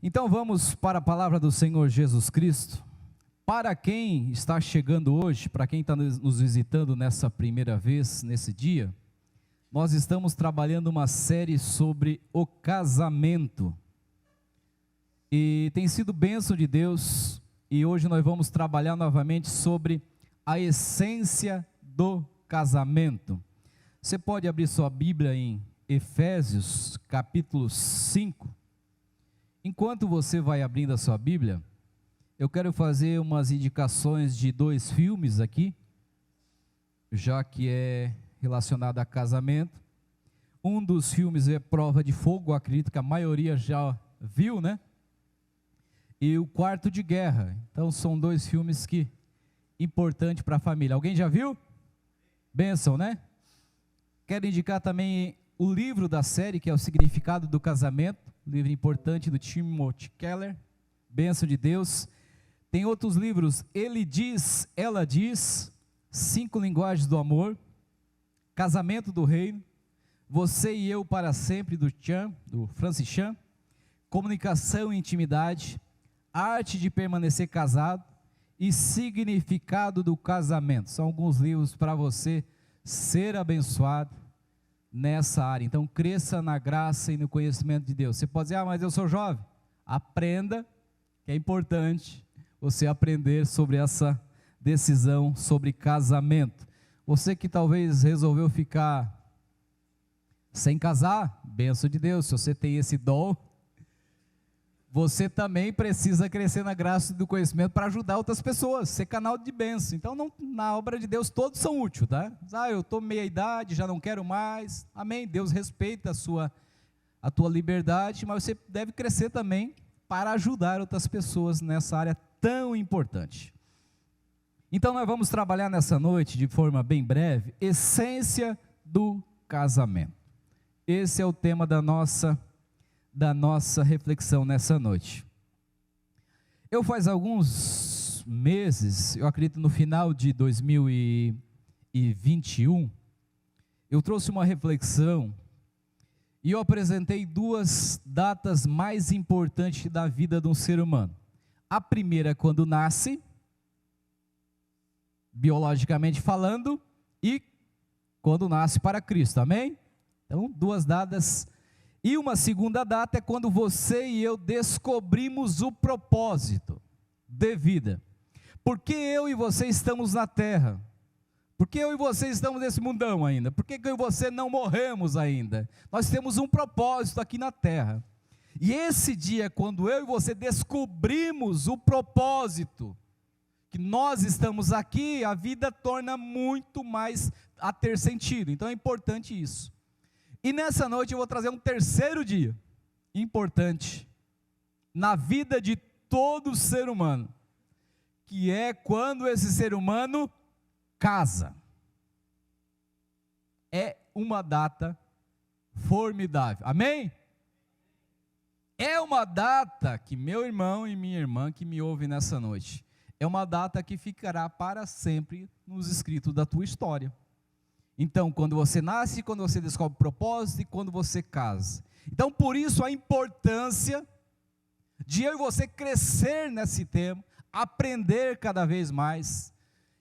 Então vamos para a palavra do Senhor Jesus Cristo. Para quem está chegando hoje, para quem está nos visitando nessa primeira vez, nesse dia, nós estamos trabalhando uma série sobre o casamento. E tem sido bênção de Deus, e hoje nós vamos trabalhar novamente sobre a essência do casamento. Você pode abrir sua Bíblia em Efésios, capítulo 5. Enquanto você vai abrindo a sua Bíblia, eu quero fazer umas indicações de dois filmes aqui, já que é relacionado a casamento. Um dos filmes é Prova de Fogo, acredito que a maioria já viu, né? E o Quarto de Guerra. Então são dois filmes que importantes para a família. Alguém já viu? Bênção, né? Quero indicar também o livro da série, que é o Significado do Casamento, livro importante do Timothy Keller, bênção de Deus. Tem outros livros, Ele Diz, Ela Diz, 5 Linguagens do Amor, Casamento do Reino, Você e Eu para Sempre, do Francis Chan, Comunicação e Intimidade, Arte de Permanecer Casado e Significado do Casamento. São alguns livros para você ser abençoado nessa área. Então cresça na graça e no conhecimento de Deus. Você pode dizer, mas eu sou jovem. Aprenda, que é importante você aprender sobre essa decisão sobre casamento. Você que talvez resolveu ficar sem casar, bênção de Deus, se você tem esse dom, você também precisa crescer na graça e do conhecimento para ajudar outras pessoas, ser canal de bênção. Então, na obra de Deus, todos são úteis, tá? Eu estou meia idade, já não quero mais, amém, Deus respeita a tua liberdade, mas você deve crescer também para ajudar outras pessoas nessa área tão importante. Então, nós vamos trabalhar nessa noite, de forma bem breve, essência do casamento. Esse é o tema da nossa reflexão nessa noite. Eu faz alguns meses, eu acredito no final de 2021, eu trouxe uma reflexão e eu apresentei duas datas mais importantes da vida de um ser humano. A primeira, quando nasce, biologicamente falando, e quando nasce para Cristo, amém? Então, duas datas. E uma segunda data é quando você e eu descobrimos o propósito de vida. Por que eu e você estamos na terra? Por que eu e você estamos nesse mundão ainda? Por que eu e você não morremos ainda? Nós temos um propósito aqui na terra. E esse dia, quando eu e você descobrimos o propósito, que nós estamos aqui, a vida torna muito mais a ter sentido. Então é importante isso. E nessa noite eu vou trazer um terceiro dia, importante, na vida de todo ser humano, que é quando esse ser humano casa. É uma data formidável, amém? É uma data que meu irmão e minha irmã que me ouvem nessa noite, é uma data que ficará para sempre nos escritos da tua história. Então, quando você nasce, quando você descobre o propósito e quando você casa. Então, por isso a importância de eu e você crescer nesse tema, aprender cada vez mais.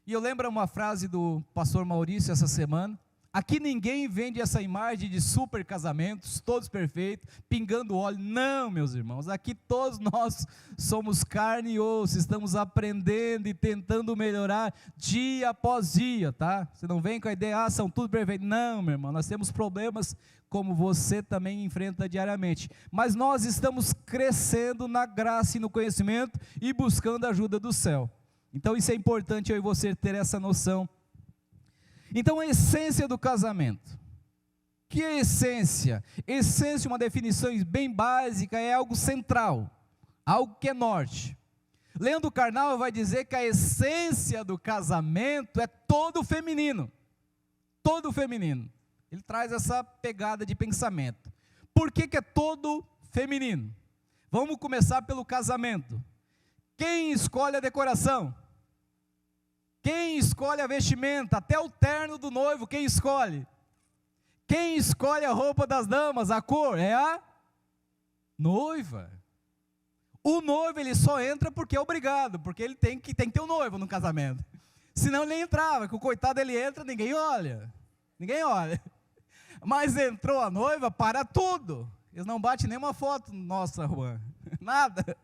E eu lembro uma frase do pastor Maurício essa semana: aqui ninguém vende essa imagem de super casamentos, todos perfeitos, pingando óleo. Não, meus irmãos, aqui todos nós somos carne e osso, estamos aprendendo e tentando melhorar dia após dia, tá? Você não vem com a ideia, são tudo perfeito. Não, meu irmão, nós temos problemas como você também enfrenta diariamente. Mas nós estamos crescendo na graça e no conhecimento e buscando a ajuda do céu. Então isso é importante eu e você ter essa noção. Então a essência do casamento, que é essência? Essência, uma definição bem básica, é algo central, algo que é norte. Leandro Carnal vai dizer que a essência do casamento é todo feminino, todo feminino. Ele traz essa pegada de pensamento. Por que é todo feminino? Vamos começar pelo casamento. Quem escolhe a decoração? Quem escolhe a vestimenta? Até o terno do noivo, quem escolhe? Quem escolhe a roupa das damas, a cor? É a noiva. O noivo, ele só entra porque é obrigado, porque ele tem que ter um noivo no casamento. Senão ele nem entrava, que o coitado ele entra, ninguém olha. Ninguém olha. Mas entrou a noiva, para tudo. Eles não batem nenhuma foto, nossa, Juan, nada.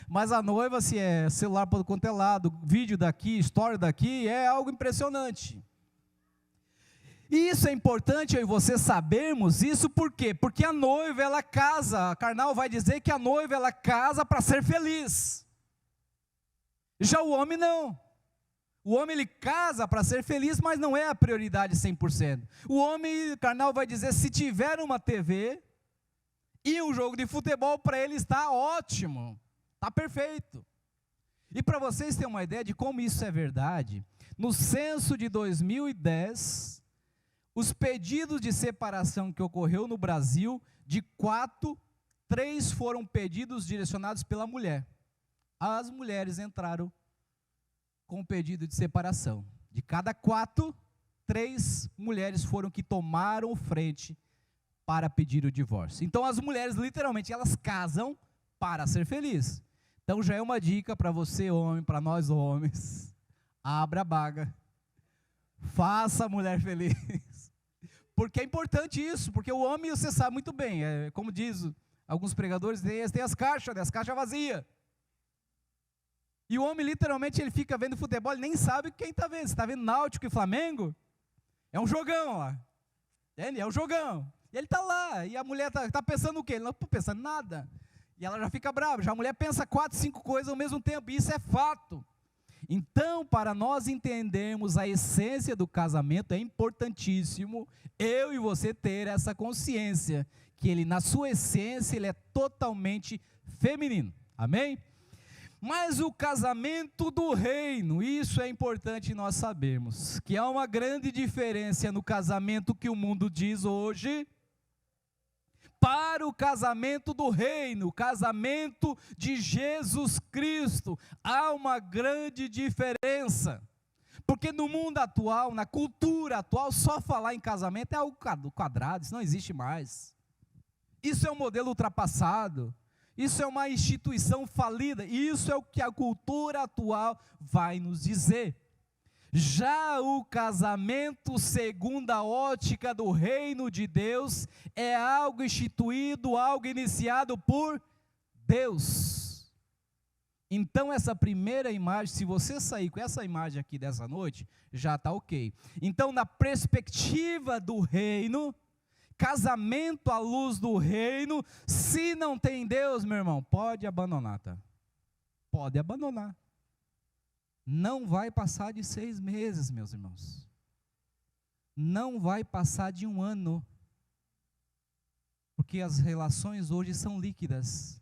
Mas a noiva, se é celular por quanto é lado, vídeo daqui, história daqui, é algo impressionante. E isso é importante eu e você sabermos isso, por quê? Porque a noiva, ela casa, a Karnal vai dizer que a noiva, ela casa para ser feliz. Já o homem não. O homem, ele casa para ser feliz, mas não é a prioridade 100%. O homem, Karnal vai dizer, se tiver uma TV e um jogo de futebol, para ele está ótimo, está perfeito. E para vocês terem uma ideia de como isso é verdade, no censo de 2010, os pedidos de separação que ocorreu no Brasil, de 4, 3 foram pedidos direcionados pela mulher. As mulheres entraram com o pedido de separação. De cada 4, 3 mulheres foram que tomaram frente para pedir o divórcio. Então as mulheres, literalmente, elas casam para ser felizes. Então já é uma dica para você, homem, para nós homens. Abra a baga. Faça a mulher feliz. Porque é importante isso, porque o homem, você sabe muito bem, como diz alguns pregadores, tem as caixas vazias. E o homem, literalmente, ele fica vendo futebol, ele nem sabe quem está vendo. Você está vendo Náutico e Flamengo? É um jogão lá. Entende? É um jogão. E ele está lá, e a mulher está pensando o quê? Ele não está pensando nada. E ela já fica brava. Já a mulher pensa 4, 5 coisas ao mesmo tempo, e isso é fato. Então, para nós entendermos a essência do casamento, é importantíssimo eu e você ter essa consciência, que ele, na sua essência, ele é totalmente feminino. Amém? Mas o casamento do reino, isso é importante nós sabermos, que há uma grande diferença no casamento que o mundo diz hoje, para o casamento do reino, o casamento de Jesus Cristo. Há uma grande diferença, porque no mundo atual, na cultura atual, só falar em casamento é algo quadrado, isso não existe mais. Isso é um modelo ultrapassado. Isso é uma instituição falida, e isso é o que a cultura atual vai nos dizer. Já o casamento, segundo a ótica do reino de Deus, é algo instituído, algo iniciado por Deus. Então essa primeira imagem, se você sair com essa imagem aqui dessa noite, já está ok. Então, na perspectiva do reino, casamento à luz do reino, se não tem Deus, meu irmão, pode abandonar, tá? Pode abandonar. Não vai passar de 6 meses, meus irmãos. Não vai passar de 1 ano. Porque as relações hoje são líquidas.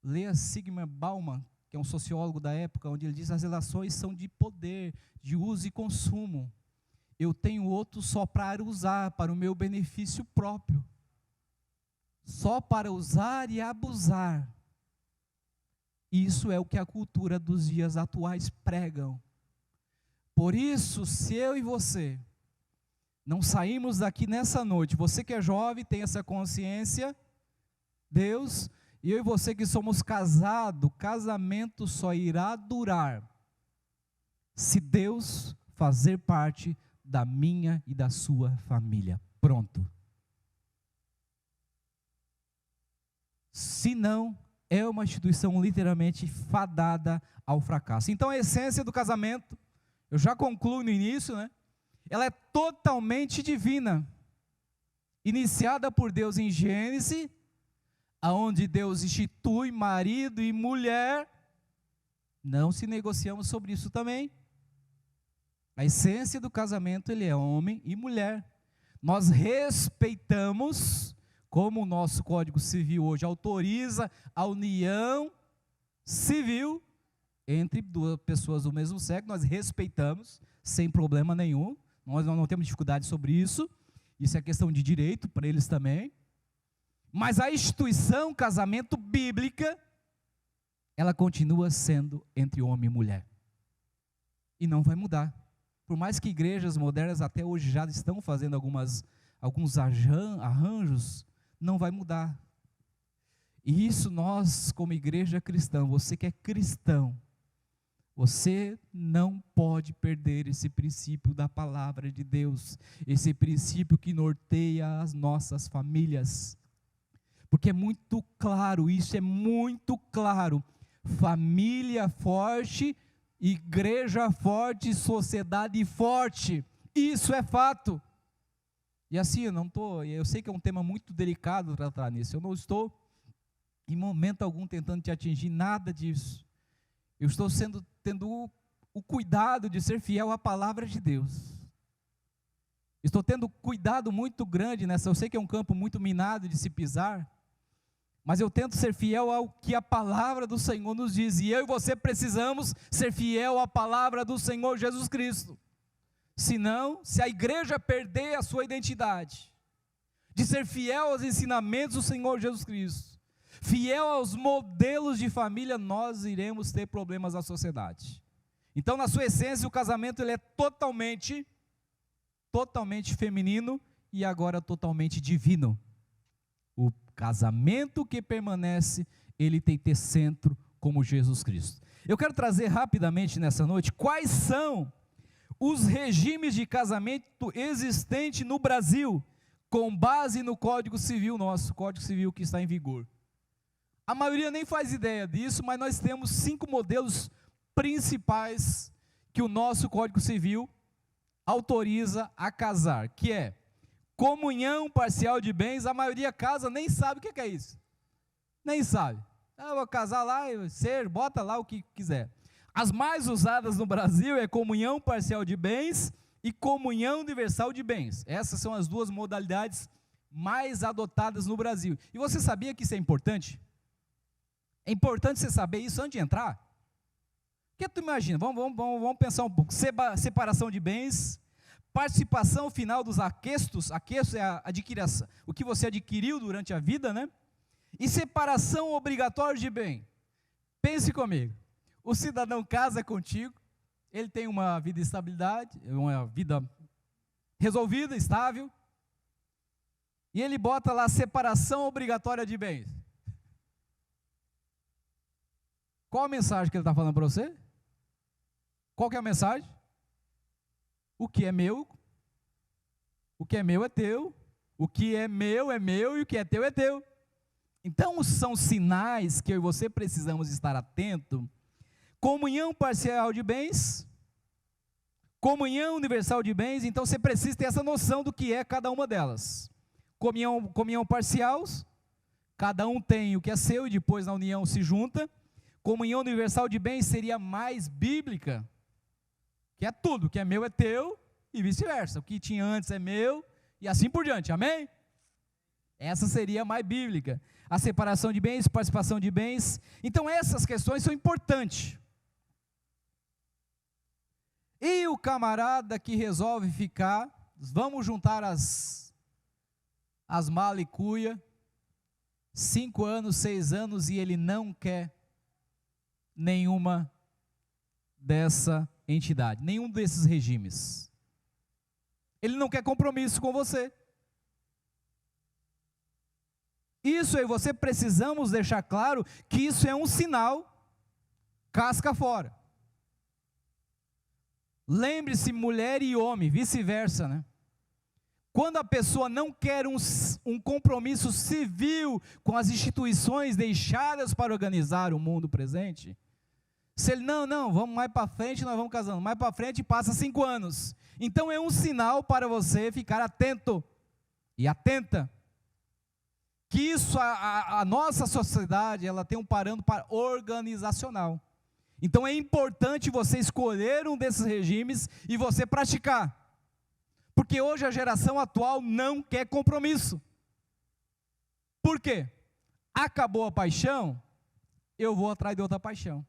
Leia Zygmunt Bauman, que é um sociólogo da época, onde ele diz que as relações são de poder, de uso e consumo. Eu tenho outro só para usar, para o meu benefício próprio. Só para usar e abusar. Isso é o que a cultura dos dias atuais pregam. Por isso, se eu e você não saímos daqui nessa noite, você que é jovem, tem essa consciência, Deus, e eu e você que somos casados, casamento só irá durar se Deus fazer parte da minha e da sua família. Pronto. Se não, é uma instituição literalmente fadada ao fracasso. Então a essência do casamento, eu já concluo no início, né? Ela é totalmente divina. Iniciada por Deus em Gênesis, aonde Deus institui marido e mulher. Não se negociamos sobre isso também. A essência do casamento, ele é homem e mulher. Nós respeitamos, como o nosso Código Civil hoje autoriza a união civil entre 2 pessoas do mesmo sexo, nós respeitamos, sem problema nenhum, nós não temos dificuldade sobre isso, isso é questão de direito para eles também. Mas a instituição casamento bíblica, ela continua sendo entre homem e mulher. E não vai mudar. Por mais que igrejas modernas até hoje já estão fazendo alguns arranjos, não vai mudar. E isso nós, como igreja cristã, você que é cristão, você não pode perder esse princípio da palavra de Deus, esse princípio que norteia as nossas famílias, porque é muito claro, isso é muito claro, família forte, igreja forte, sociedade forte, isso é fato. E assim, eu sei que é um tema muito delicado tratar nisso, eu não estou em momento algum tentando te atingir, nada disso. Eu estou tendo o cuidado de ser fiel à palavra de Deus. Estou tendo cuidado muito grande nessa, eu sei que é um campo muito minado de se pisar, mas eu tento ser fiel ao que a palavra do Senhor nos diz, e eu e você precisamos ser fiel à palavra do Senhor Jesus Cristo. Senão, se a igreja perder a sua identidade, de ser fiel aos ensinamentos do Senhor Jesus Cristo, fiel aos modelos de família, nós iremos ter problemas na sociedade. Então, na sua essência, o casamento ele é totalmente feminino e agora totalmente divino. O casamento que permanece, ele tem que ter centro como Jesus Cristo. Eu quero trazer rapidamente nessa noite quais são os regimes de casamento existentes no Brasil, com base no Código Civil nosso, Código Civil que está em vigor. A maioria nem faz ideia disso, mas nós temos 5 modelos principais que o nosso Código Civil autoriza a casar, que é comunhão parcial de bens. A maioria casa, nem sabe o que é isso, nem sabe. Eu vou casar lá, bota lá o que quiser. As mais usadas no Brasil é comunhão parcial de bens e comunhão universal de bens. Essas são as 2 modalidades mais adotadas no Brasil. E você sabia que isso é importante? É importante você saber isso antes de entrar. Porque tu imagina, vamos pensar um pouco, separação de bens, participação final dos aquestos é a adquiração, o que você adquiriu durante a vida, né? E separação obrigatória de bem. Pense comigo, o cidadão casa contigo, ele tem uma vida de estabilidade, uma vida resolvida, estável, e ele bota lá separação obrigatória de bens. Qual a mensagem que ele está falando para você? Qual que é a mensagem? O que é meu é teu, o que é meu e o que é teu. Então são sinais que eu e você precisamos estar atento. Comunhão parcial de bens, comunhão universal de bens, então você precisa ter essa noção do que é cada uma delas. Comunhão parcial, cada um tem o que é seu e depois na união se junta. Comunhão universal de bens seria mais bíblica, que é tudo, o que é meu é teu e vice-versa, o que tinha antes é meu e assim por diante, amém? Essa seria mais bíblica, a separação de bens, participação de bens. Então essas questões são importantes. E o camarada que resolve ficar, vamos juntar as malas e cuia, 5 anos, 6 anos, e ele não quer nenhuma dessa entidade, nenhum desses regimes. Ele não quer compromisso com você. Isso eu e você precisamos deixar claro que isso é um sinal, casca fora. Lembre-se, mulher e homem, vice-versa, né? Quando a pessoa não quer um compromisso civil com as instituições deixadas para organizar o mundo presente, se ele, não, vamos mais para frente, nós vamos casando, mais para frente passa 5 anos, então é um sinal para você ficar atento e atenta, que isso, a nossa sociedade, ela tem um parâmetro organizacional, então é importante você escolher um desses regimes e você praticar, porque hoje a geração atual não quer compromisso. Por quê? Acabou a paixão, eu vou atrás de outra paixão.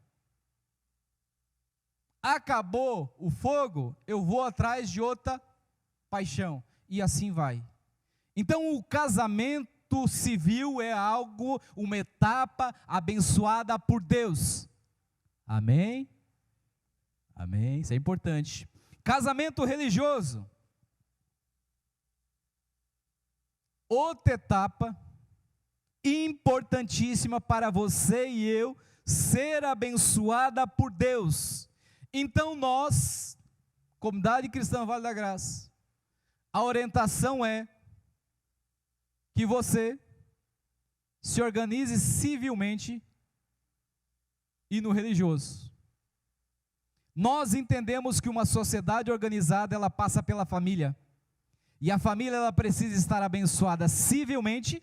Acabou o fogo, eu vou atrás de outra paixão. E assim vai. Então o casamento civil é algo, uma etapa abençoada por Deus. Amém? Amém, isso é importante. Casamento religioso. Outra etapa importantíssima para você e eu ser abençoada por Deus. Então nós, Comunidade Cristã Vale da Graça, a orientação é que você se organize civilmente e no religioso. Nós entendemos que uma sociedade organizada, ela passa pela família, e a família ela precisa estar abençoada civilmente,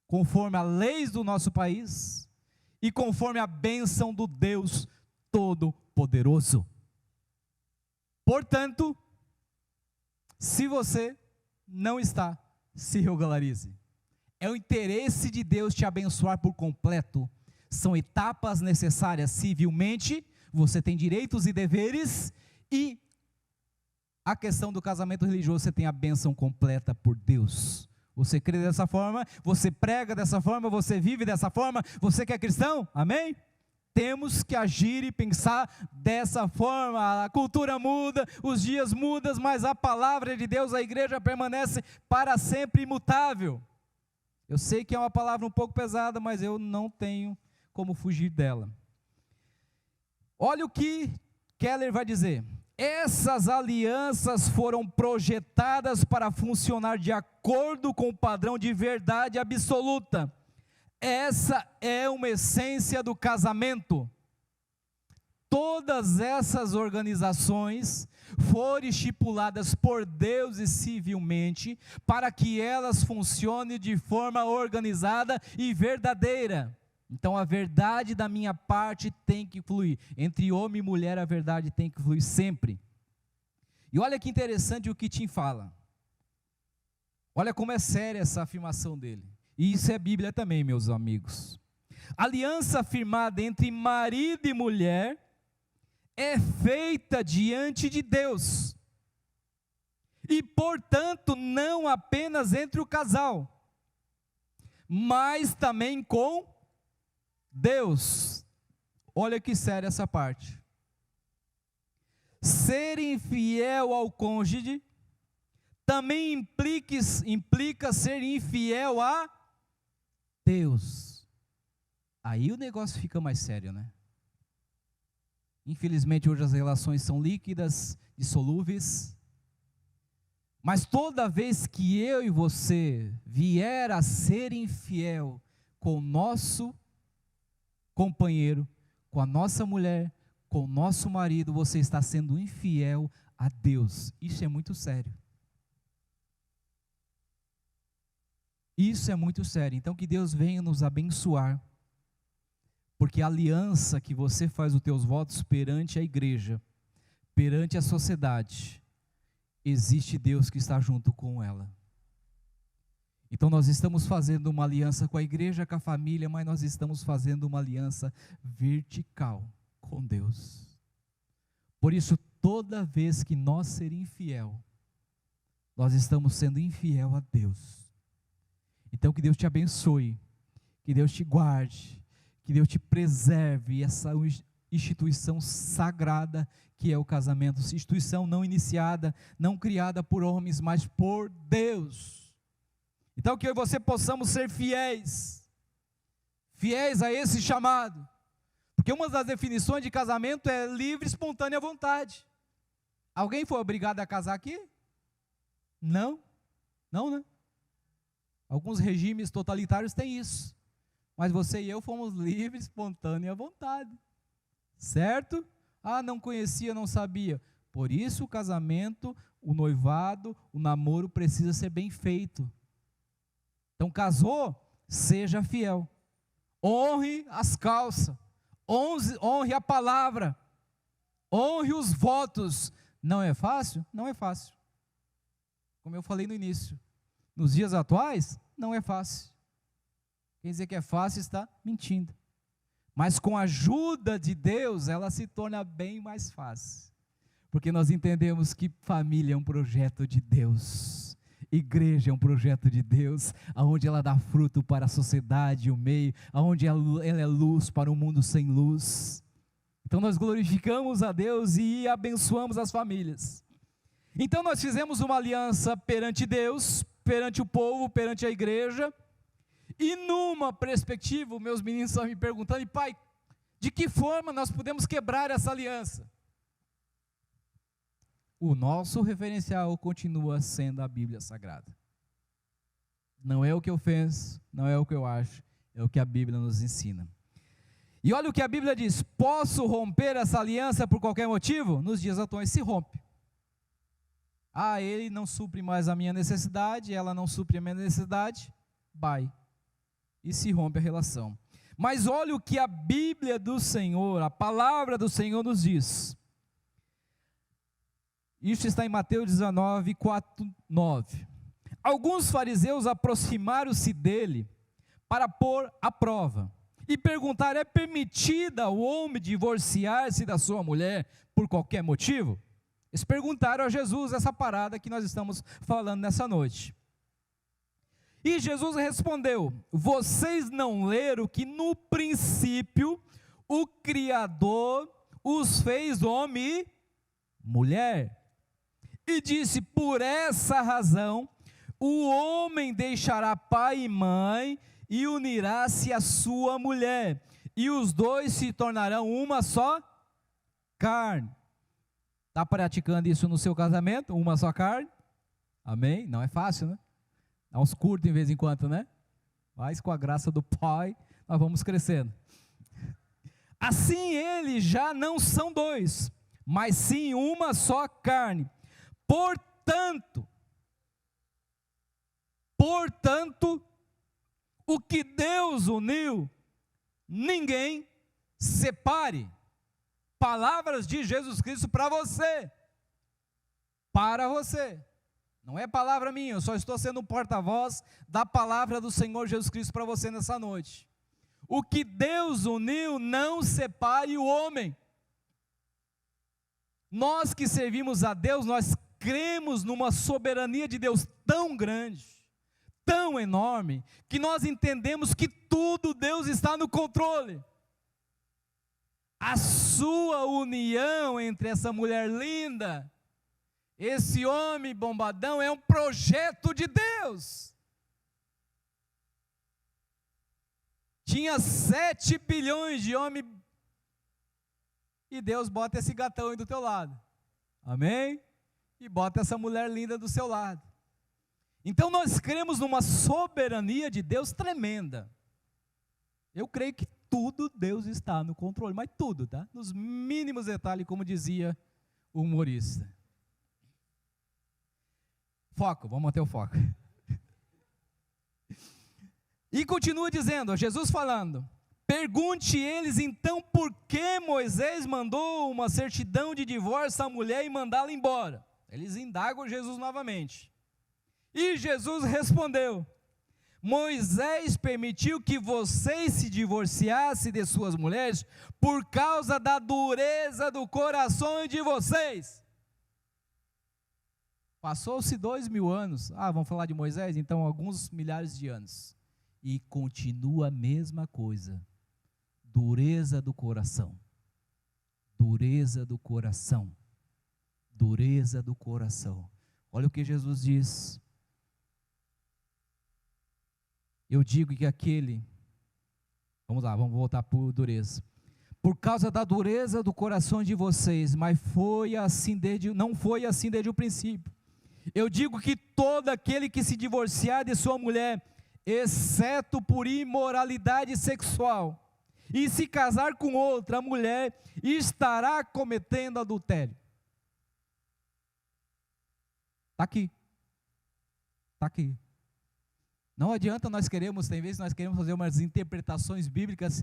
conforme as leis do nosso país, e conforme a bênção do Deus Todo-Poderoso. Portanto, se você não está, se regularize. É o interesse de Deus te abençoar por completo. São etapas necessárias civilmente, você tem direitos e deveres, e a questão do casamento religioso, você tem a bênção completa por Deus. Você crê dessa forma, você prega dessa forma, você vive dessa forma, você que é cristão, amém? Temos que agir e pensar dessa forma. A cultura muda, os dias mudam, mas a palavra de Deus, a igreja permanece para sempre imutável. Eu sei que é uma palavra um pouco pesada, mas eu não tenho como fugir dela. Olha o que Keller vai dizer: essas alianças foram projetadas para funcionar de acordo com o padrão de verdade absoluta. Essa é uma essência do casamento. Todas essas organizações foram estipuladas por Deus e civilmente para que elas funcionem de forma organizada e verdadeira. Então a verdade da minha parte tem que fluir. Entre homem e mulher a verdade tem que fluir sempre. E olha que interessante o que Tim fala. Olha como é séria essa afirmação dele. E isso é Bíblia também, meus amigos. Aliança firmada entre marido e mulher é feita diante de Deus. E portanto não apenas entre o casal, mas também com Deus. Olha que séria essa parte. Ser infiel ao cônjuge também implica ser infiel a Deus. Aí o negócio fica mais sério, né? Infelizmente hoje as relações são líquidas, dissolúveis. Mas toda vez que eu e você vier a ser infiel com o nosso companheiro, com a nossa mulher, com o nosso marido, você está sendo infiel a Deus. Isso é muito sério. Isso é muito sério. Então que Deus venha nos abençoar, porque a aliança que você faz os teus votos perante a igreja, perante a sociedade, existe Deus que está junto com ela. Então nós estamos fazendo uma aliança com a igreja, com a família, mas nós estamos fazendo uma aliança vertical com Deus. Por isso, toda vez que nós ser infiel, nós estamos sendo infiel a Deus. Então que Deus te abençoe, que Deus te guarde, que Deus te preserve essa instituição sagrada que é o casamento, instituição não iniciada, não criada por homens, mas por Deus. Então que eu e você possamos ser fiéis a esse chamado, porque uma das definições de casamento é livre, espontânea vontade. Alguém foi obrigado a casar aqui? Não, né? Alguns regimes totalitários têm isso, mas você e eu fomos livres, espontânea vontade, certo? Ah, não conhecia, não sabia. Por isso o casamento, o noivado, o namoro precisa ser bem feito. Então casou, seja fiel, honre as calças, honre a palavra, honre os votos. Não é fácil? Não é fácil. Como eu falei no início, nos dias atuais, não é fácil. Quem dizer que é fácil está mentindo. Mas com a ajuda de Deus, ela se torna bem mais fácil. Porque nós entendemos que família é um projeto de Deus. Igreja é um projeto de Deus, onde ela dá fruto para a sociedade e o meio, onde ela é luz para um mundo sem luz. Então nós glorificamos a Deus e abençoamos as famílias. Então nós fizemos uma aliança perante Deus, perante o povo, perante a igreja, E numa perspectiva, meus meninos estão me perguntando, e pai, de que forma nós podemos quebrar essa aliança? O nosso referencial continua sendo a Bíblia Sagrada. Não é o que eu penso, não é o que eu acho, é o que a Bíblia nos ensina. E olha o que a Bíblia diz: posso romper essa aliança por qualquer motivo? Nos dias atuais se rompe. Ele não supre mais a minha necessidade, ela não supre a minha necessidade, vai. E se rompe a relação. Mas olha o que a Bíblia do Senhor, a palavra do Senhor nos diz. Isso está em Mateus 19, 4, 9. Alguns fariseus aproximaram-se dele para pôr à prova e perguntar: é permitida ao homem divorciar-se da sua mulher por qualquer motivo? Eles perguntaram a Jesus essa parada que nós estamos falando nessa noite. E Jesus respondeu: vocês não leram que no princípio o Criador os fez homem e mulher? E disse: por essa razão o homem deixará pai e mãe e unirá-se à sua mulher, e os dois se tornarão uma só carne. Está praticando isso no seu casamento? Uma só carne? Amém? Não é fácil, né? Dá uns curtos de vez em quando, né? Mas com a graça do Pai, nós vamos crescendo. Assim eles já não são dois, mas sim uma só carne. Portanto, o que Deus uniu, ninguém separe. Palavras de Jesus Cristo para você. Para você. Não é palavra minha, eu só estou sendo um porta-voz da palavra do Senhor Jesus Cristo para você nessa noite. O que Deus uniu, não separe o homem. Nós que servimos a Deus, nós cremos numa soberania de Deus tão grande, tão enorme, que nós entendemos que tudo Deus está no controle. A sua união entre essa mulher linda, esse homem bombadão, é um projeto de Deus. Tinha 7 bilhões de homens, e Deus bota esse gatão aí do teu lado, amém? E bota essa mulher linda do seu lado. Então nós cremos numa soberania de Deus tremenda. Eu creio que tudo Deus está no controle, mas tudo, tá? Nos mínimos detalhes, como dizia o humorista. Foco, vamos manter o foco. E continua dizendo, Jesus falando: pergunte eles então por que Moisés mandou uma certidão de divórcio à mulher e mandá-la embora. Eles indagam Jesus novamente. E Jesus respondeu: Moisés permitiu que vocês se divorciassem de suas mulheres por causa da dureza do coração de vocês. Passou-se 2000 anos, vamos falar de Moisés, então alguns milhares de anos, e continua a mesma coisa, dureza do coração, dureza do coração, dureza do coração. Olha o que Jesus diz: eu digo que vamos lá, vamos voltar por dureza. Por causa da dureza do coração de vocês, mas não foi assim desde o princípio. Eu digo que todo aquele que se divorciar de sua mulher, exceto por imoralidade sexual, e se casar com outra mulher, estará cometendo adultério. Está aqui. Está aqui. Não adianta tem vezes nós queremos fazer umas interpretações bíblicas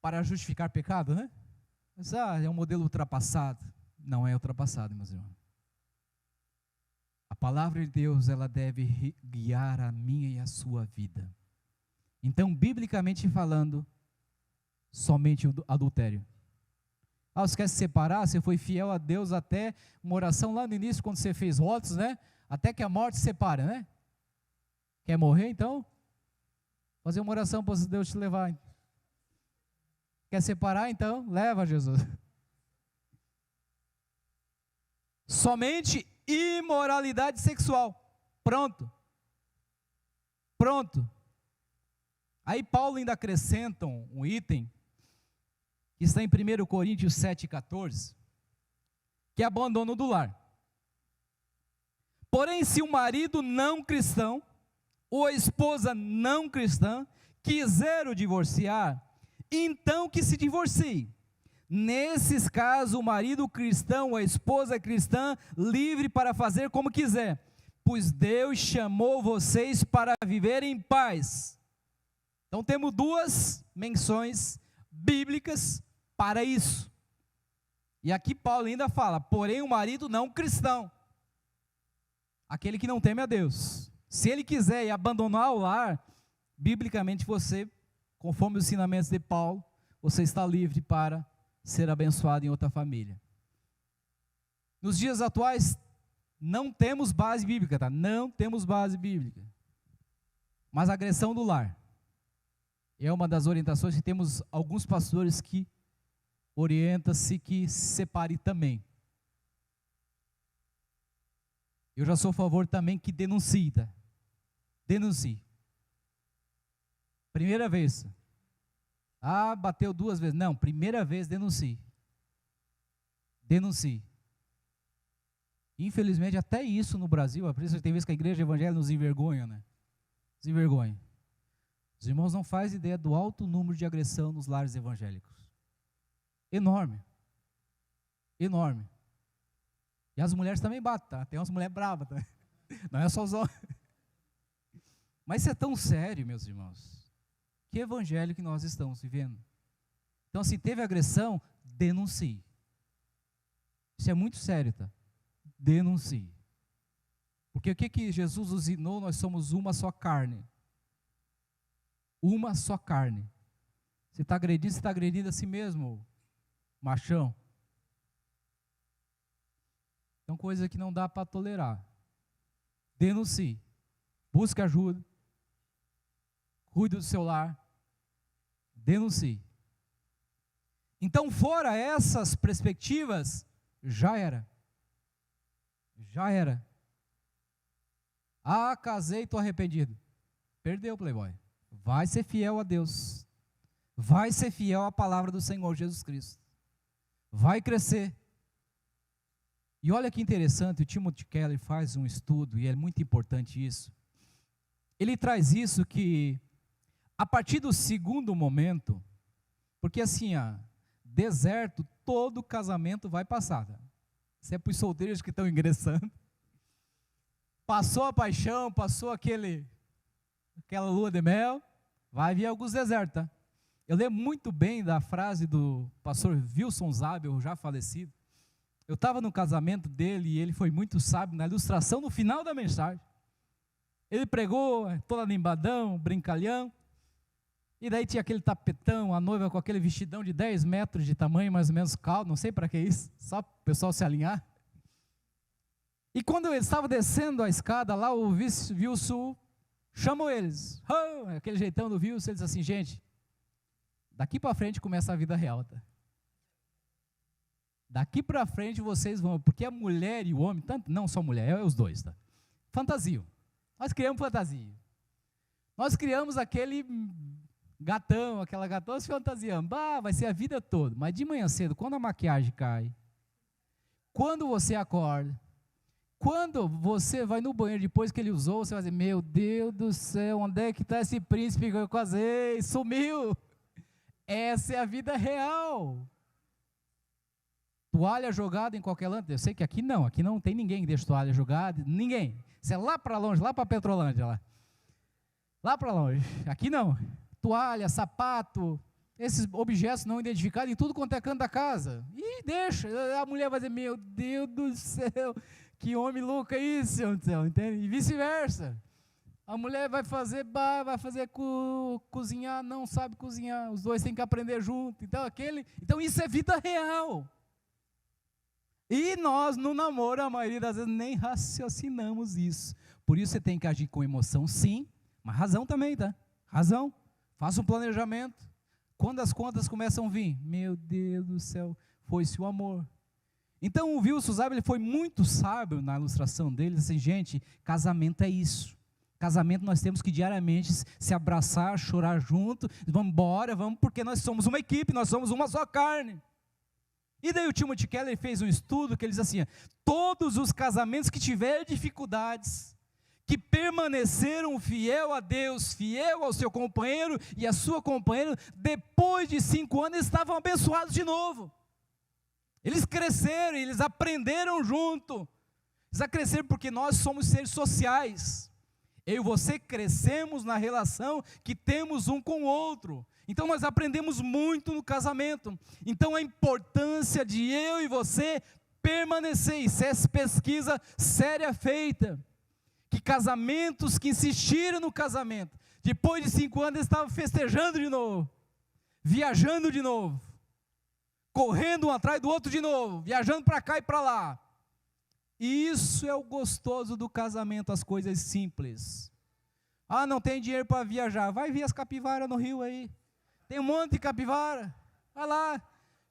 para justificar pecado, né? Mas, é um modelo ultrapassado. Não é ultrapassado, meus irmãos. A palavra de Deus, ela deve guiar a minha e a sua vida. Então, biblicamente falando, somente o adultério. Você quer se separar? Você foi fiel a Deus até uma oração lá no início, quando você fez votos, né? Até que a morte separe, né? Quer morrer, então? Fazer uma oração para Deus te levar. Quer separar, então? Leva, Jesus. Somente imoralidade sexual. Pronto. pronto. Aí Paulo ainda acrescenta um item, que está em 1 Coríntios 7,14, que é abandono do lar. Porém, se o marido não cristão, ou a esposa não cristã, quiser o divorciar, então que se divorcie. Nesses casos, o marido cristão ou a esposa cristã, livre para fazer como quiser, pois Deus chamou vocês para viver em paz. Então temos duas menções bíblicas para isso. E aqui Paulo ainda fala, porém o marido não cristão, aquele que não teme a Deus, se ele quiser abandonar o lar, biblicamente você, conforme os ensinamentos de Paulo, você está livre para ser abençoado em outra família. Nos dias atuais, não temos base bíblica, tá? Não temos base bíblica. Mas a agressão do lar é uma das orientações que temos alguns pastores que orienta-se que se separe também. Eu já sou a favor também que denuncie, tá? Denuncie. Primeira vez. Ah, bateu 2 vezes. Não, primeira vez denuncie. Denuncie. Infelizmente, até isso no Brasil, por isso tem vezes que a igreja evangélica nos envergonha, né? Nos envergonha. Os irmãos não fazem ideia do alto número de agressão nos lares evangélicos. Enorme. Enorme. E as mulheres também batem, tá? Tem umas mulheres bravas, tá? Não é só os homens. Mas isso é tão sério, meus irmãos. Que evangelho que nós estamos vivendo. Então, se teve agressão, denuncie. Isso é muito sério, tá? Denuncie. Porque o que Jesus nos ensinou? Nós somos uma só carne. Uma só carne. Você está agredindo a si mesmo, machão. Então, coisa que não dá para tolerar. Denuncie. Busque ajuda. Cuide do seu lar. Denuncie. Então, fora essas perspectivas, já era. Já era. Ah, casei e estou arrependido. Perdeu, playboy. Vai ser fiel a Deus. Vai ser fiel à palavra do Senhor Jesus Cristo. Vai crescer. E olha que interessante, o Timothy Keller faz um estudo, e é muito importante isso. Ele traz isso que, a partir do segundo momento, porque assim, deserto, todo casamento vai passar. Tá? Isso é para os solteiros que estão ingressando. Passou a paixão, passou aquela lua de mel, vai vir alguns desertos. Tá? Eu lembro muito bem da frase do pastor Wilson Zabel, já falecido. Eu estava no casamento dele e ele foi muito sábio na ilustração no final da mensagem. Ele pregou toda limbadão, brincalhão, e daí tinha aquele tapetão, a noiva com aquele vestidão de 10 metros de tamanho, mais ou menos caldo, não sei para que isso, só para o pessoal se alinhar. E quando ele estava descendo a escada lá, o Wilson chamou eles, aquele jeitão do Wilson, ele disse assim, gente, daqui para frente começa a vida real, tá? Daqui para frente vocês vão, porque a mulher e o homem, tanto, não só a mulher, é os dois, tá? Fantasiam. Nós criamos fantasia. Nós criamos aquele gatão, aquela gatão, se fantasiamos. Vai ser a vida toda. Mas de manhã cedo, quando a maquiagem cai, quando você acorda, quando você vai no banheiro depois que ele usou, você vai dizer, meu Deus do céu, onde é que está esse príncipe que eu casei? Sumiu. Essa é a vida real. Toalha jogada em qualquer lado, eu sei que aqui não tem ninguém que deixa toalha jogada, ninguém, isso é lá para longe, lá para Petrolândia, lá para longe, aqui não, toalha, sapato, esses objetos não identificados em tudo quanto é canto da casa, e deixa, a mulher vai dizer, meu Deus do céu, que homem louco é isso, entende? E vice-versa, a mulher vai fazer cozinhar, não sabe cozinhar, os dois têm que aprender junto, então isso é vida real. E nós, no namoro, a maioria das vezes nem raciocinamos isso. Por isso você tem que agir com emoção, sim, mas razão também, tá? Razão. Faça um planejamento. Quando as contas começam a vir, meu Deus do céu, foi-se o amor. Então o Wilson Zabel, ele foi muito sábio na ilustração dele, assim, gente, casamento é isso. Casamento nós temos que diariamente se abraçar, chorar junto, vamos embora, vamos, porque nós somos uma equipe, nós somos uma só carne. E daí o Timothy Keller fez um estudo que ele diz assim, todos os casamentos que tiverem dificuldades, que permaneceram fiel a Deus, fiel ao seu companheiro e à sua companheira, depois de 5 anos eles estavam abençoados de novo. Eles cresceram, eles aprenderam junto. Eles cresceram porque nós somos seres sociais. Eu e você crescemos na relação que temos um com o outro. Então nós aprendemos muito no casamento. Então a importância de eu e você permanecer. Isso é pesquisa séria feita. Que casamentos que insistiram no casamento, depois de 5 anos eles estavam festejando de novo, viajando de novo, correndo um atrás do outro de novo, viajando para cá e para lá. E isso é o gostoso do casamento, as coisas simples. Ah, não tem dinheiro para viajar, vai ver as capivaras no rio aí, tem um monte de capivara, vai lá,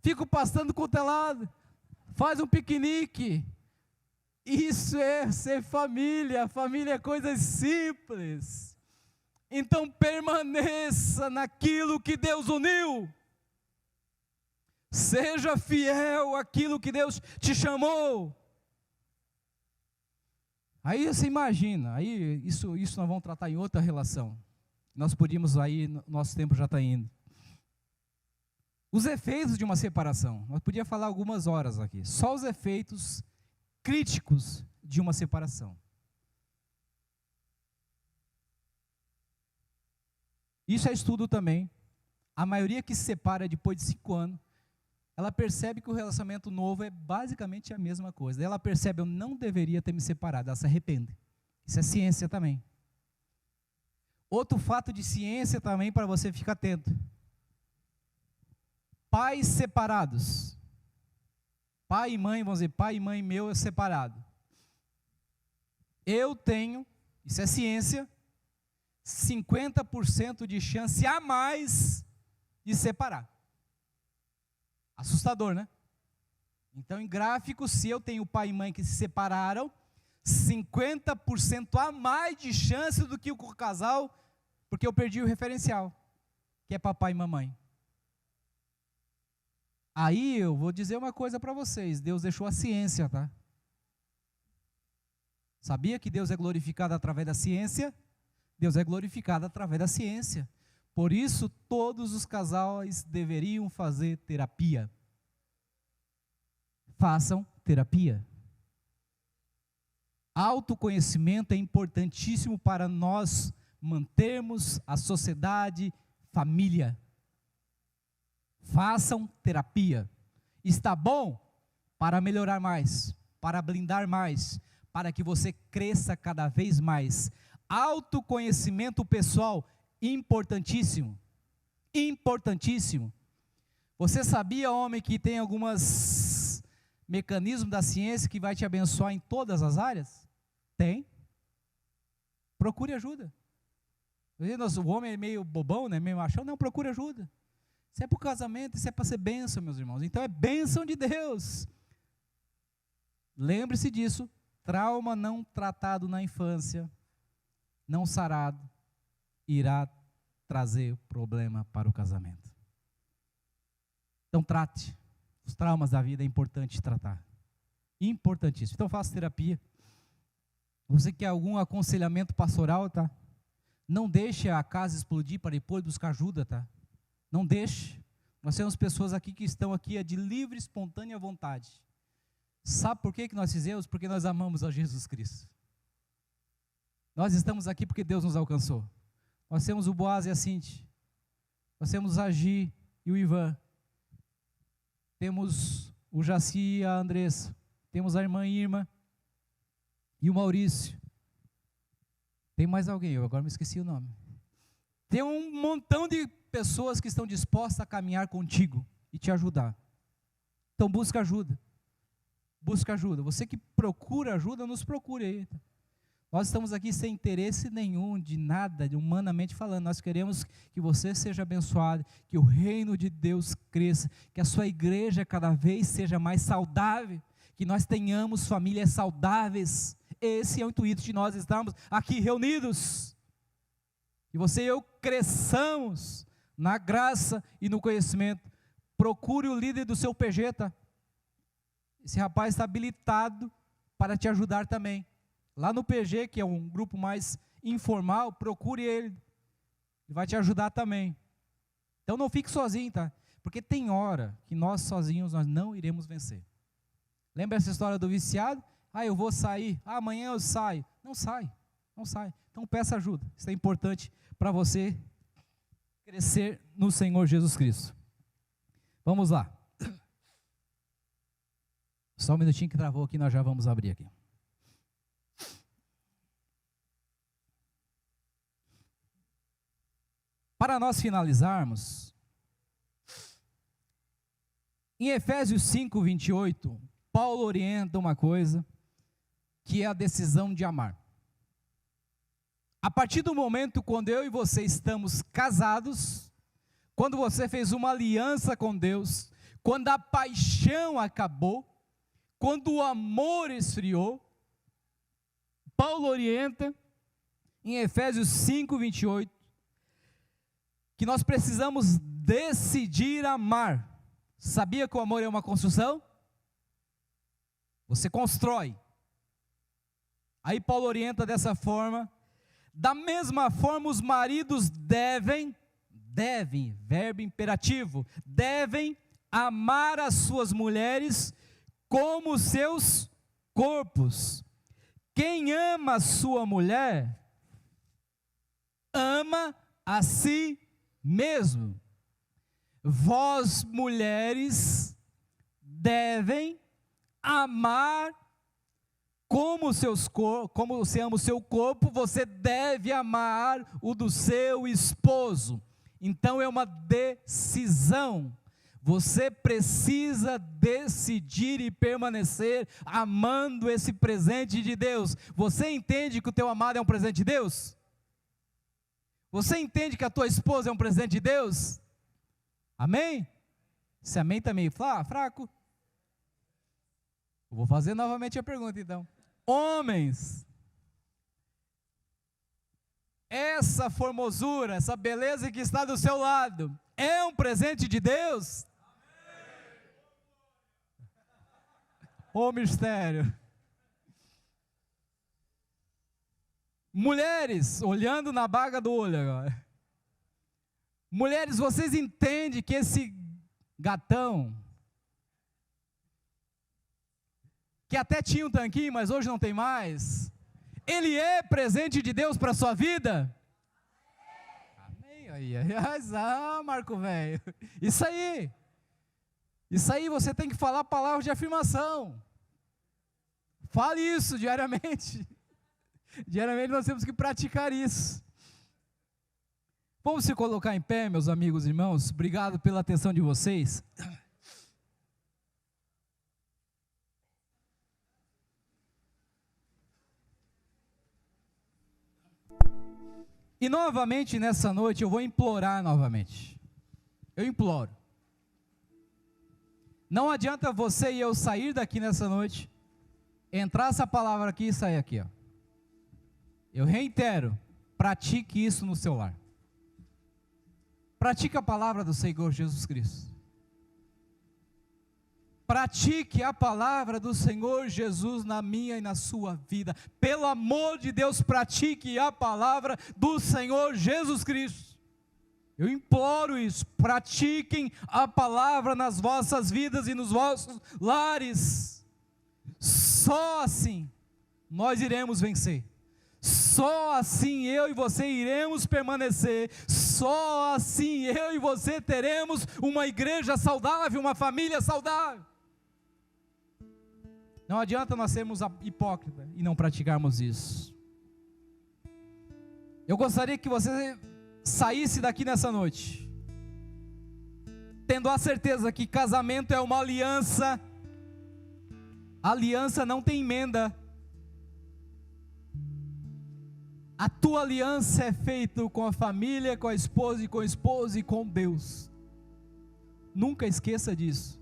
fica pastando com o telado, faz um piquenique. Isso é ser família, família é coisas simples. Então permaneça naquilo que Deus uniu. Seja fiel àquilo que Deus te chamou. Aí você imagina, aí isso nós vamos tratar em outra relação. Nós podíamos aí, nosso tempo já está indo. Os efeitos de uma separação, nós podíamos falar algumas horas aqui, só os efeitos críticos de uma separação. Isso é estudo também. A maioria que se separa depois de 5 anos, ela percebe que o relacionamento novo é basicamente a mesma coisa. Ela percebe, eu não deveria ter me separado, ela se arrepende. Isso é ciência também. Outro fato de ciência também para você ficar atento. Pais separados. Pai e mãe, vamos dizer, pai e mãe meu é separado. Eu tenho, isso é ciência, 50% de chance a mais de separar. Assustador, né? Então, em gráfico, se eu tenho pai e mãe que se separaram, 50% a mais de chance do que o casal, porque eu perdi o referencial, que é papai e mamãe. Aí eu vou dizer uma coisa para vocês, Deus deixou a ciência, tá? Sabia que Deus é glorificado através da ciência? Deus é glorificado através da ciência. Por isso, todos os casais deveriam fazer terapia. Façam terapia. Autoconhecimento é importantíssimo para nós mantermos a sociedade, família. Façam terapia. Está bom? Para melhorar mais, para blindar mais, para que você cresça cada vez mais. Autoconhecimento pessoal, importantíssimo. Importantíssimo. Você sabia, homem, que tem alguns mecanismos da ciência que vai te abençoar em todas as áreas? Tem. Procure ajuda. O homem é meio bobão, né? Meio machão. Não, procure ajuda. Isso é para o casamento, isso é para ser bênção, meus irmãos. Então é bênção de Deus. Lembre-se disso. Trauma não tratado na infância, não sarado, irá trazer problema para o casamento. Então trate. Os traumas da vida é importante tratar. Importantíssimo. Então faça terapia. Você quer algum aconselhamento pastoral, tá? Não deixe a casa explodir para depois buscar ajuda, tá? Não deixe. Nós temos pessoas aqui que estão aqui de livre, espontânea vontade. Sabe por que nós fizemos? Porque nós amamos a Jesus Cristo. Nós estamos aqui porque Deus nos alcançou. Nós temos o Boaz e a Cinti. Nós temos a Gi e o Ivan. Temos o Jaci e a Andressa. Temos a irmã Irma e o Maurício. Tem mais alguém? Eu agora me esqueci o nome. Tem um montão de pessoas que estão dispostas a caminhar contigo e te ajudar. Então busca ajuda. Busca ajuda. Você que procura ajuda, nos procure aí. Nós estamos aqui sem interesse nenhum de nada, de humanamente falando. Nós queremos que você seja abençoado, que o reino de Deus cresça, que a sua igreja cada vez seja mais saudável, que nós tenhamos famílias saudáveis, esse é o intuito de nós estarmos aqui reunidos. E você e eu cresçamos na graça e no conhecimento. Procure o líder do seu PG, tá? Esse rapaz está habilitado para te ajudar também. Lá no PG, que é um grupo mais informal, procure ele. Ele vai te ajudar também. Então não fique sozinho, tá? Porque tem hora que nós sozinhos nós não iremos vencer. Lembra essa história do viciado? Eu vou sair, amanhã eu saio. Não sai, não sai. Então peça ajuda. Isso é importante para você crescer no Senhor Jesus Cristo. Vamos lá. Só um minutinho que travou aqui, nós já vamos abrir aqui. Para nós finalizarmos, em Efésios 5, 28, Paulo orienta uma coisa, que é a decisão de amar. A partir do momento quando eu e você estamos casados, quando você fez uma aliança com Deus, quando a paixão acabou, quando o amor esfriou, Paulo orienta em Efésios 5, 28, que nós precisamos decidir amar. Sabia que o amor é uma construção? Você constrói. Aí Paulo orienta dessa forma. Da mesma forma os maridos devem, verbo imperativo, devem amar as suas mulheres como seus corpos. Quem ama a sua mulher, ama a si mesmo. Vós, mulheres, devem amar como você ama o seu corpo, você deve amar o do seu esposo. Então é uma decisão. Você precisa decidir e permanecer amando esse presente de Deus. Você entende que o teu amado é um presente de Deus? Você entende que a tua esposa é um presente de Deus? Amém? Esse amém está meio fraco. Eu vou fazer novamente a pergunta então. Homens, essa formosura, essa beleza que está do seu lado, é um presente de Deus? Ô mistério. Mulheres, olhando na baga do olho agora. Mulheres, vocês entendem que esse gatão, que até tinha um tanquinho, mas hoje não tem mais, ele é presente de Deus para a sua vida? Amém. Marco velho, isso aí você tem que falar palavras de afirmação. Fale isso diariamente. Diariamente nós temos que praticar isso. Vamos se colocar em pé, meus amigos e irmãos. Obrigado pela atenção de vocês. E novamente nessa noite eu vou implorar novamente. Eu imploro. Não adianta você e eu sair daqui nessa noite, entrar essa palavra aqui e sair aqui, ó. Eu reitero, pratique isso no seu lar. Pratique a palavra do Senhor Jesus Cristo. Pratique a palavra do Senhor Jesus na minha e na sua vida. Pelo amor de Deus, pratique a palavra do Senhor Jesus Cristo. Eu imploro isso. Pratiquem a palavra nas vossas vidas e nos vossos lares. Só assim nós iremos vencer. Só assim eu e você iremos permanecer. Só assim eu e você teremos uma igreja saudável, uma família saudável. Não adianta nós sermos hipócritas e não praticarmos isso. Eu gostaria que você saísse daqui nessa noite, tendo a certeza que casamento é uma aliança. Aliança não tem emenda. A tua aliança é feita com a família, com a esposa e com o esposo e com Deus. Nunca esqueça disso.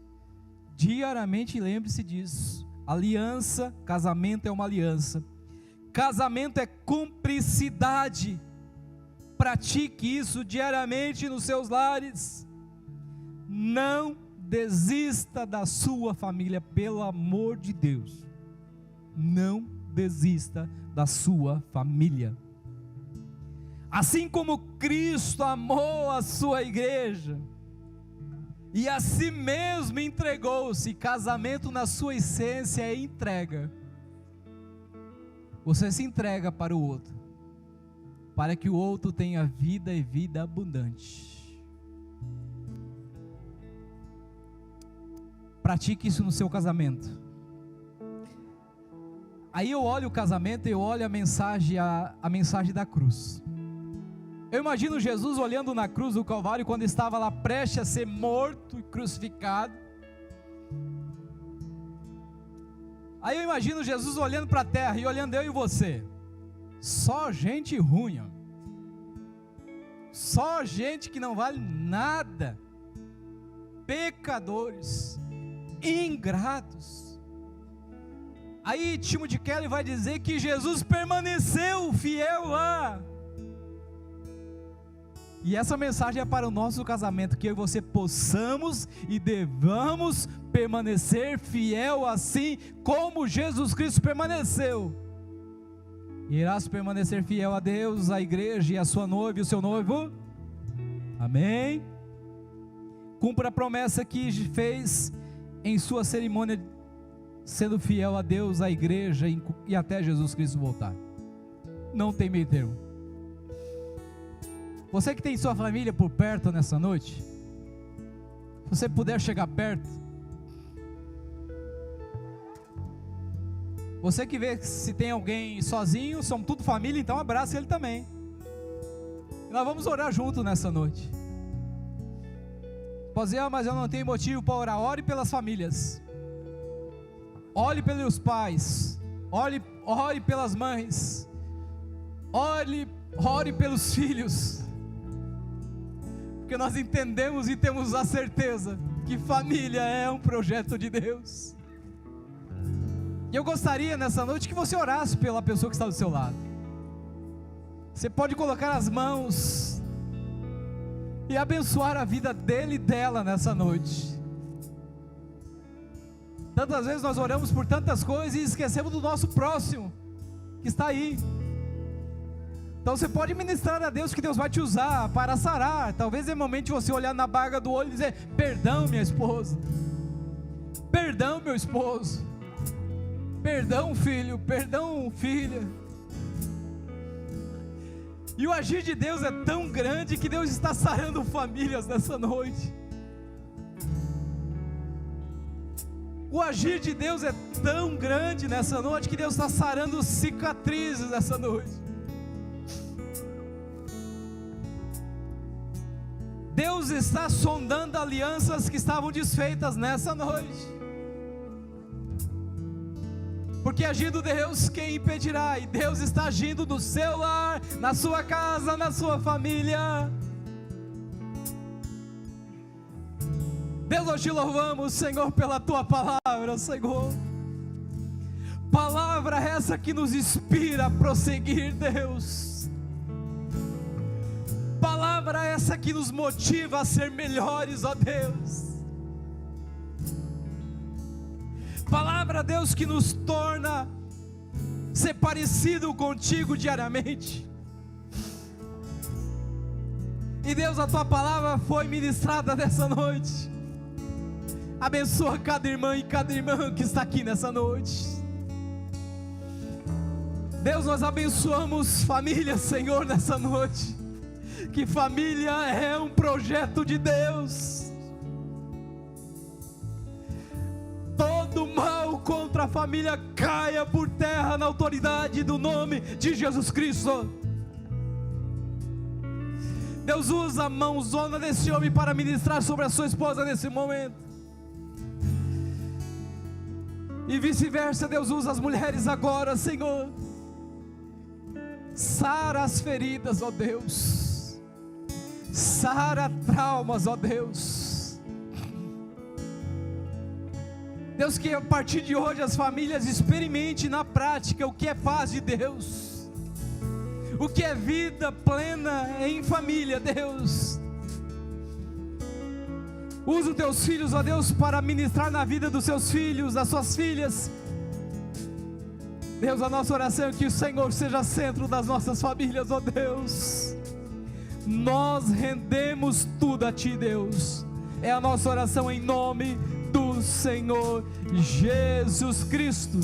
Diariamente lembre-se disso. Aliança, casamento é uma aliança. Casamento é cumplicidade. Pratique isso diariamente nos seus lares. Não desista da sua família, pelo amor de Deus. Não desista da sua família. Assim como Cristo amou a sua igreja e a si mesmo entregou-se, casamento na sua essência é entrega. Você se entrega para o outro, para que o outro tenha vida e vida abundante. Pratique isso no seu casamento. Aí eu olho o casamento e eu olho a mensagem da cruz. Eu imagino Jesus olhando na cruz do Calvário, quando estava lá prestes a ser morto e crucificado. Aí eu imagino Jesus olhando para a terra e olhando eu e você. Só gente ruim, ó. Só gente que não vale nada. Pecadores, ingratos. Aí Timothy Keller vai dizer que Jesus permaneceu fiel lá. E essa mensagem é para o nosso casamento, que eu e você possamos e devamos permanecer fiel assim como Jesus Cristo permaneceu. Irás permanecer fiel a Deus, a igreja e a sua noiva e o seu noivo? Amém? Cumpra a promessa que fez em sua cerimônia, sendo fiel a Deus, a igreja e até Jesus Cristo voltar. Não tem meio termo. Você que tem sua família por perto nessa noite, se você puder chegar perto, você que vê se tem alguém sozinho, somos tudo família, então abraça ele também. E nós vamos orar junto nessa noite. Pode dizer, mas eu não tenho motivo para orar. Ore pelas famílias, ore pelos pais, ore pelas mães, ore pelos filhos. Porque nós entendemos e temos a certeza que família é um projeto de Deus. E eu gostaria nessa noite que você orasse pela pessoa que está do seu lado. Você pode colocar as mãos e abençoar a vida dele e dela nessa noite. Tantas vezes nós oramos por tantas coisas e esquecemos do nosso próximo que está aí. Então você pode ministrar a Deus, que Deus vai te usar para sarar. Talvez é momento de você olhar na baga do olho e dizer: perdão, minha esposa, perdão, meu esposo, perdão, filho, perdão, filha. E o agir de Deus é tão grande que Deus está sarando famílias nessa noite. O agir de Deus é tão grande nessa noite que Deus está sarando cicatrizes nessa noite. Deus está sondando alianças que estavam desfeitas nessa noite. Porque agindo Deus, quem impedirá? E Deus está agindo no seu lar, na sua casa, na sua família. Deus, nós te louvamos, Senhor, pela tua palavra, Senhor. Palavra essa que nos inspira a prosseguir, Deus. Palavra essa que nos motiva a ser melhores, ó Deus. Palavra, Deus, que nos torna ser parecido contigo diariamente. E Deus, a tua palavra foi ministrada nessa noite. Abençoa cada irmã e cada irmã que está aqui nessa noite. Deus, nós abençoamos família, Senhor, nessa noite. Que família é um projeto de Deus. Todo mal contra a família caia por terra na autoridade do nome de Jesus Cristo. Deus, usa a mãozona desse homem para ministrar sobre a sua esposa nesse momento. E vice-versa, Deus, usa as mulheres agora, Senhor. Sara as feridas, ó Deus. Sara traumas, ó Deus. Deus, que a partir de hoje as famílias experimentem na prática o que é paz de Deus, o que é vida plena em família, Deus. Usa os teus filhos, ó Deus, para ministrar na vida dos seus filhos, das suas filhas. Deus, a nossa oração é que o Senhor seja centro das nossas famílias, ó Deus. Nós rendemos tudo a Ti, Deus. É a nossa oração em nome do Senhor Jesus Cristo.